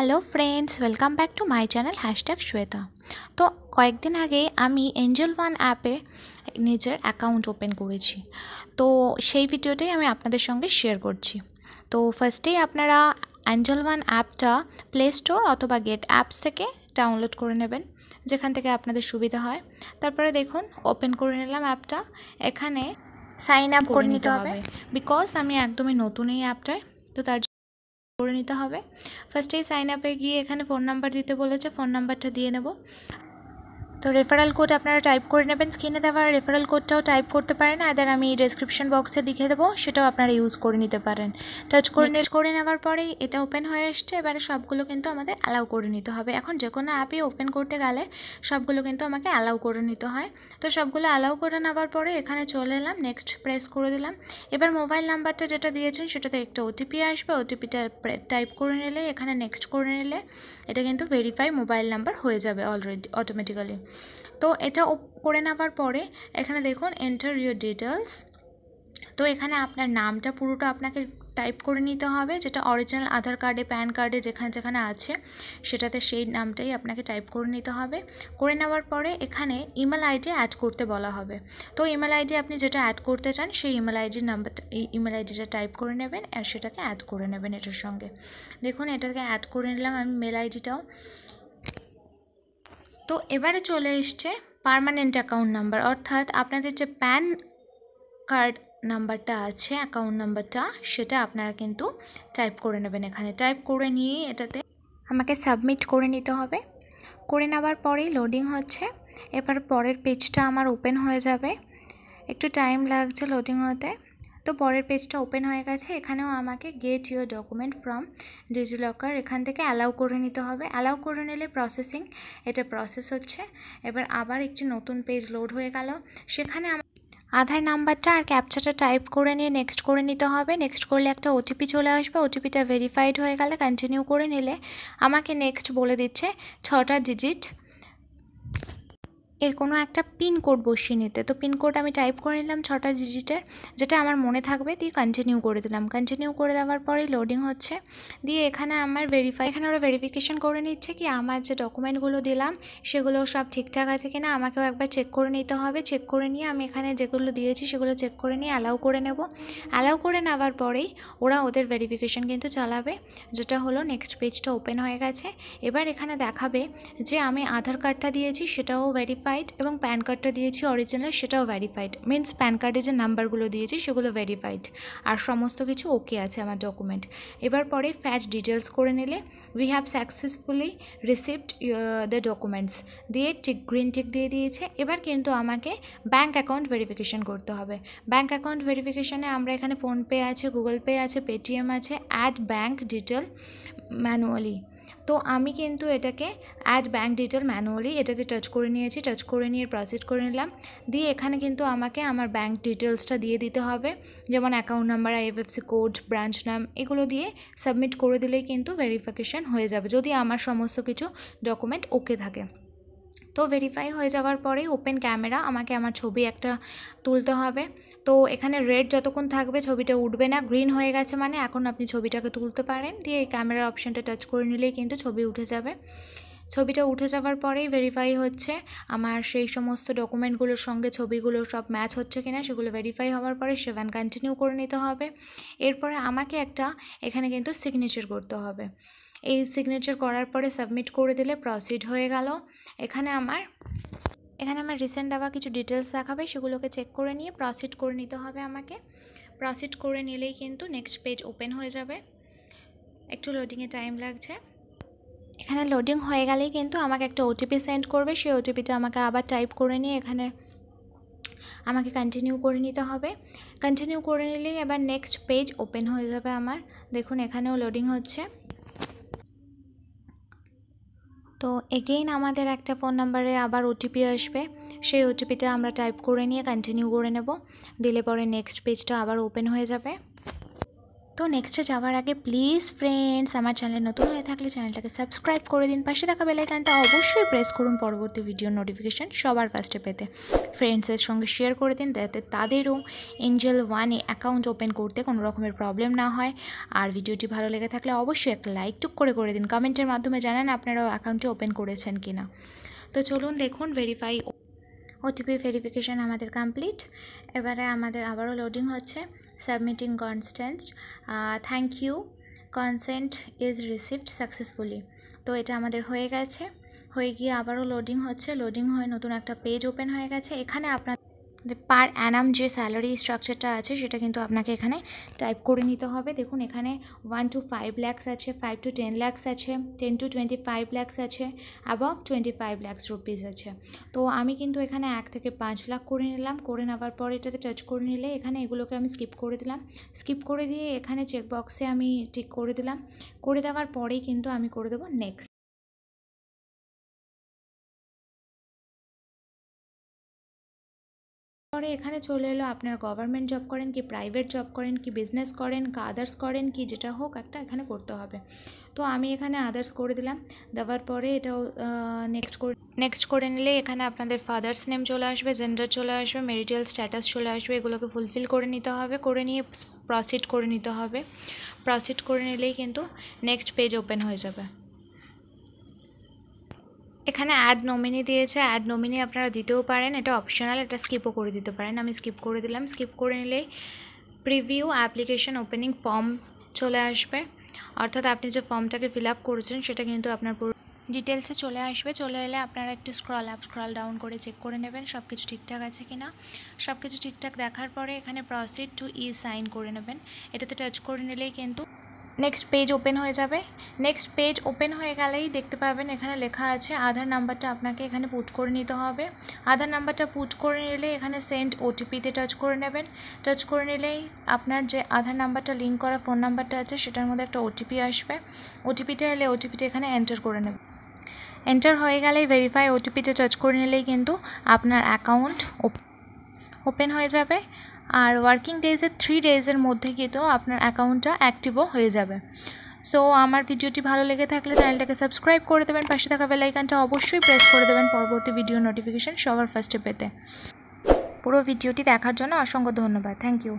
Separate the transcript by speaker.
Speaker 1: Hello friends, welcome back to my channel #Shweta. তো কয়েকদিন আগে আমি এঞ্জেল ওয়ান অ্যাপে নিজের অ্যাকাউন্ট ওপেন করেছি। তো সেই ভিডিওটাই আমি আপনাদের সঙ্গে শেয়ার করছি। তো ফার্স্টেই আপনারা এঞ্জেল ওয়ান অ্যাপটা প্লে স্টোর অথবা গেট অ্যাপস থেকে ডাউনলোড করে নেবেন, যেখান থেকে আপনাদের সুবিধা হয়। তারপরে দেখুন ওপেন করে নিলাম অ্যাপটা। এখানে সাইন আপ করে নিতে হবে, বিকজ আমি একদমই নতুন এই অ্যাপটায়, তো তার করে নিতে হবে। ফার্স্টেই সাইন আপে গিয়ে এখানে ফোন নাম্বার দিতে বলেছে, ফোন নাম্বারটা দিয়ে নেব। তো রেফারেল কোড আপনারা টাইপ করে নেবেন, স্ক্রিনে দেওয়া রেফারেল কোডটাও টাইপ করতে পারেন, আদার আমি ডেসক্রিপশন বক্সে লিখে দেবো, সেটাও আপনারা ইউজ করে নিতে পারেন। টাচ করে নেওয়ার পরেই এটা ওপেন হয়ে এসছে। এবারে সবগুলো কিন্তু আমাদের অ্যালাউ করে নিতে হবে। এখন যে কোনো অ্যাপই ওপেন করতে গেলে সবগুলো কিন্তু আমাকে অ্যালাউ করে নিতে হয়। তো সবগুলো অ্যালাউ করে নেওয়ার পরে এখানে চলে এলাম, নেক্সট প্রেস করে দিলাম। এবার মোবাইল নাম্বারটা যেটা দিয়েছেন সেটাতে একটা ওটিপি আসবে, ওটিপিটা টাইপ করে নিলে, এখানে নেক্সট করে নিলে এটা কিন্তু ভেরিফাই মোবাইল নাম্বার হয়ে যাবে অলরেডি অটোমেটিক্যালি। তো এটা করে নেওয়ার পরে এখানে দেখুন এন্টার ইউর ডিটেলস। তো এখানে আপনার নামটা পুরোটা আপনাকে টাইপ করে নিতে হবে, যেটা অরিজিনাল আধার কার্ডে, প্যান কার্ডে যেখানে যেখানে আছে সেটাতে সেই নামটাই আপনাকে টাইপ করে নিতে হবে। করে নেওয়ার পরে এখানে ইমেল আইডি অ্যাড করতে বলা হবে। তো ইমেল আইডি আপনি যেটা অ্যাড করতে চান সেই ইমেল আইডির নাম্বারটা, এই ইমেল আইডিটা টাইপ করে নেবেন আর সেটাকে অ্যাড করে নেবেন এটার সঙ্গে। দেখুন এটাকে অ্যাড করে নিলাম আমি মেল আইডিটাও। তো এবারে চলে এসছে পার্মানেন্ট অ্যাকাউন্ট নাম্বার, অর্থাৎ আপনাদের যে প্যান কার্ড নাম্বারটা আছে, অ্যাকাউন্ট নাম্বারটা, সেটা আপনারা কিন্তু টাইপ করে নেবেন। এখানে টাইপ করে নিয়ে এটাতে আমাকে সাবমিট করে নিতে হবে। করে নেওয়ার পরেই লোডিং হচ্ছে। এবার পরের পেজটা আমার ওপেন হয়ে যাবে, একটু টাইম লাগছে লোডিং হতে। তো পরের পেজটা ওপেন হয়ে গেছে। এখানেও আমাকে get your document from DigiLocker এখান থেকে অ্যালাউ করে নিতে হবে। অ্যালাউ করে নিলে প্রসেসিং, এটা প্রসেস হচ্ছে। এবার আবার একটি নতুন পেজ লোড হয়ে গেল। সেখানে আধার নাম্বারটা আর ক্যাপচাটা টাইপ করে নিয়ে নেক্সট করে নিতে হবে। নেক্সট করলে একটা ওটিপি চলে আসবে, ওটিপিটা ভেরিফাইড হয়ে গেলে কন্টিনিউ করে নিলে আমাকে নেক্সট বলে দিচ্ছে 6টা ডিজিট এর কোনো একটা পিনকোড বসিয়ে নিতে। তো পিনকোড আমি টাইপ করে নিলাম 6টা ডিজিটের, যেটা আমার মনে থাকবে, দিয়ে কন্টিনিউ করে দিলাম। কন্টিনিউ করে দেওয়ার পরেই লোডিং হচ্ছে। দিয়ে এখানে আমার এখানে ওরা ভেরিফিকেশন করে নিচ্ছে কি আমার যে ডকুমেন্টগুলো দিলাম সেগুলো সব ঠিকঠাক আছে কিনা আমাকেও একবার চেক করে নিতে হবে। চেক করে নিয়ে আমি এখানে যেগুলো দিয়েছি সেগুলো চেক করে নিয়ে অ্যালাউ করে নেব। অ্যালাউ করে নেওয়ার পরেই ওরা ওদের ভেরিফিকেশন কিন্তু চালাবে, যেটা হলো নেক্সট পেজটা ওপেন হয়ে গেছে। এবার এখানে দেখাবে যে আমি আধার কার্ডটা দিয়েছি সেটাও ভেরিফাইড এবং প্যান কার্ডটা দিয়েছি অরিজিনাল, সেটাও ভেরিফাইড। মিনস প্যান কার্ডে যে নাম্বারগুলো দিয়েছি সেগুলো ভেরিফাইড, আর সমস্ত কিছু ওকে আছে আমার ডকুমেন্ট। এবার পরে ফ্যাচ ডিটেলস করে নিলে we have successfully received the documents দিয়ে গ্রিন টিক দিয়ে দিয়েছে। এবার কিন্তু আমাকে ব্যাঙ্ক অ্যাকাউন্ট ভেরিফিকেশন করতে হবে। ব্যাঙ্ক অ্যাকাউন্ট ভেরিফিকেশানে আমরা এখানে ফোনপে আছে, গুগল পে আছে, পেটিএম আছে, অ্যাড ব্যাঙ্ক ডিটেল ম্যানুয়ালি। তো আমি কিন্তু এটাকে অ্যাড ব্যাঙ্ক ডিটেল ম্যানুয়ালি এটাকে টাচ করে নিয়েছি। টাচ করে নিয়ে প্রসিড করে নিলাম। দিয়ে এখানে কিন্তু আমাকে আমার ব্যাঙ্ক ডিটেলসটা দিয়ে দিতে হবে, যেমন account number, IFSC code, branch নাম, এগুলো দিয়ে সাবমিট করে দিলেই কিন্তু ভেরিফিকেশান হয়ে যাবে, যদি আমার সমস্ত কিছু ডকুমেন্ট ওকে থাকে। তো ভেরিফাই হয়ে যাওয়ার পরেই ওপেন ক্যামেরা, আমাকে আমার ছবি একটা তুলতে হবে। তো এখানে রেড যতক্ষণ থাকবে ছবিটা উঠবে না, গ্রিন হয়ে গেছে মানে এখন আপনি ছবিটাকে তুলতে পারেন। দিয়ে এই ক্যামেরার অপশানটা টাচ করে নিলেই কিন্তু ছবি উঠে যাবে। ছবিটা উঠে যাওয়ার পরেই ভেরিফাই হচ্ছে আমার সেই সমস্ত ডকুমেন্টগুলোর সঙ্গে ছবিগুলো সব ম্যাচ হচ্ছে কিনা, সেগুলো ভেরিফাই হওয়ার পরে সেভেন কন্টিনিউ করে নিতে হবে। এরপরে আমাকে একটা এখানে কিন্তু সিগনেচার করতে হবে। এই সিগনেচার করার পরে সাবমিট করে দিলে প্রসিড হয়ে গেল। এখানে আমার রিসেন্ট দেওয়া কিছু ডিটেলস দেখাবে, সেগুলোকে চেক করে নিয়ে প্রসিড করে নিতে হবে আমাকে। প্রসিড করে নিলেই কিন্তু নেক্সট পেজ ওপেন হয়ে যাবে। একটু লোডিংয়ে টাইম লাগছে। এখানে লোডিং হয়ে গেলেই কিন্তু আমাকে একটা ওটিপি সেন্ড করবে, সেই ওটিপিটা আমাকে আবার টাইপ করে নিয়ে এখানে আমাকে কন্টিনিউ করে নিতে হবে। কন্টিনিউ করে নিলেই এবার নেক্সট পেজ ওপেন হয়ে যাবে আমার। দেখুন এখানেও লোডিং হচ্ছে। তো এগেইন আমাদের একটা ফোন নাম্বারে আবার ওটিপি আসবে, সেই ওটিপিটা আমরা টাইপ করে নিয়ে কন্টিনিউ করে নেব। দিলে পরে নেক্সট পেজটা আবার ওপেন হয়ে যাবে। তো নেক্সটে যাওয়ার আগে প্লিজ ফ্রেন্ডস আমার চ্যানেলে নতুন হয়ে থাকলে চ্যানেলটাকে সাবস্ক্রাইব করে দিন, পাশে থাকা বেল আইকনটা অবশ্যই প্রেস করুন পরবর্তী ভিডিও নোটিফিকেশান সবার ফার্স্টে পেতে। ফ্রেন্ডসের সঙ্গে শেয়ার করে দিন যাতে তাদেরও এঞ্জেল ওয়ানে অ্যাকাউন্ট ওপেন করতে কোনো রকমের প্রবলেম না হয়। আর ভিডিওটি ভালো লেগে থাকলে অবশ্যই একটা লাইক টুক করে দিন, কমেন্টের মাধ্যমে জানান আপনারাও অ্যাকাউন্টটি ওপেন করেছেন কিনা। তো চলুন দেখুন ভেরিফাই ওটিপি ভেরিফিকেশান আমাদের কমপ্লিট। এবারে আমাদের আবারও লোডিং হচ্ছে। Submitting constant, thank you, consent is received successfully. তো এটা আমাদের হয়ে গেছে, হয়ে গিয়ে আবারও লোডিং হচ্ছে। লোডিং হয়ে নতুন একটা পেজ ওপেন হয়ে গেছে। এখানে আপনার পার অ্যানাম যে স্যালারি স্ট্রাকচারটা আছে সেটা কিন্তু আপনাকে এখানে টাইপ করে নিতে হবে। দেখুন এখানে 1 to 5 lakhs আছে, 5 to 10 lakhs আছে, 10 to 25 lakhs আছে, অ্যাবভ 25 lakhs রুপিস আছে। তো আমি কিন্তু এখানে 1 থেকে 5 লাখ করে নিলাম। করে নেওয়ার পর এটাতে টাচ করে নিলে এখানে এগুলোকে আমি স্কিপ করে দিলাম। স্কিপ করে দিয়ে এখানে চেকবক্সে আমি টিক করে দিলাম। করে দেওয়ার পরেই কিন্তু আমি করে দেবো নেক্সট। পরে এখানে চলে এলো আপনার গভর্নমেন্ট জব করেন কি প্রাইভেট জব করেন কি বিজনেস করেন কি আদার্স করেন কি, যেটা হোক একটা এখানে করতে হবে। তো আমি এখানে আদার্স করে দিলাম। দেওয়ার পরে এটাও নেক্সট করে নিলে এখানে আপনাদের ফাদার্স নেম চলে আসবে, জেন্ডার চলে আসবে, মেরিটাল স্ট্যাটাস চলে আসবে। এগুলোকে ফুলফিল করে নিতে হবে, করে নিয়ে প্রসিড করে নিতে হবে। প্রসিড করে নিলেই কিন্তু নেক্সট পেজ ওপেন হয়ে যাবে। এখানে অ্যাড নমিনি দিয়েছে, অ্যাড নমিনি আপনারা দিতেও পারেন, এটা অপশনাল, এটা স্কিপও করে দিতে পারেন। আমি স্কিপ করে দিলাম। স্কিপ করে নিলেই প্রিভিউ অ্যাপ্লিকেশন ওপেনিং ফর্ম চলে আসবে, অর্থাৎ আপনি যে ফর্মটাকে ফিল আপ করেছেন সেটা কিন্তু আপনার পুরো ডিটেলসে চলে আসবে। চলে এলে আপনারা একটু স্ক্রল আপ স্ক্রল ডাউন করে চেক করে নেবেন সব কিছু ঠিকঠাক আছে কি না। সব কিছু ঠিকঠাক দেখার পরে এখানে প্রসিড টু ই সাইন করে নেবেন। এটাতে টাচ করে নিলেই কিন্তু নেক্সট পেজ ওপেন হয়ে যাবে। নেক্সট পেজ ওপেন হয়ে গেলেই দেখতে পাবেন এখানে লেখা আছে আধার নাম্বারটা আপনাকে এখানে পুট করে নিতে হবে। আধার নাম্বারটা পুট করে নিলে এখানে সেন্ড ওটিপিতে টাচ করে নেবেন। টাচ করে নিলেই আপনার যে আধার নাম্বারটা লিঙ্ক করা ফোন নাম্বারটা আছে সেটার মধ্যে একটা ওটিপি আসবে। ওটিপিটা এলে ওটিপিটা এখানে এন্টার করে নেবেন। এন্টার হয়ে গেলেই ভেরিফাই ওটিপিতে টাচ করে নিলেই কিন্তু আপনার অ্যাকাউন্ট ওপেন হয়ে যাবে। আর ওয়ার্কিং ডেজের 3 ডেজের মধ্যে কিন্তু আপনার অ্যাকাউন্টটা অ্যাক্টিভও হয়ে যাবে। সো আমার ভিডিওটি ভালো লেগে থাকলে চ্যানেলটাকে সাবস্ক্রাইব করে দেবেন, পাশে থাকা বেল আইকনটা অবশ্যই প্রেস করে দেবেন পরবর্তী ভিডিও নোটিফিকেশান সবার ফার্স্টে পেতে। পুরো ভিডিওটি দেখার জন্য অসংখ্য ধন্যবাদ। Thank you.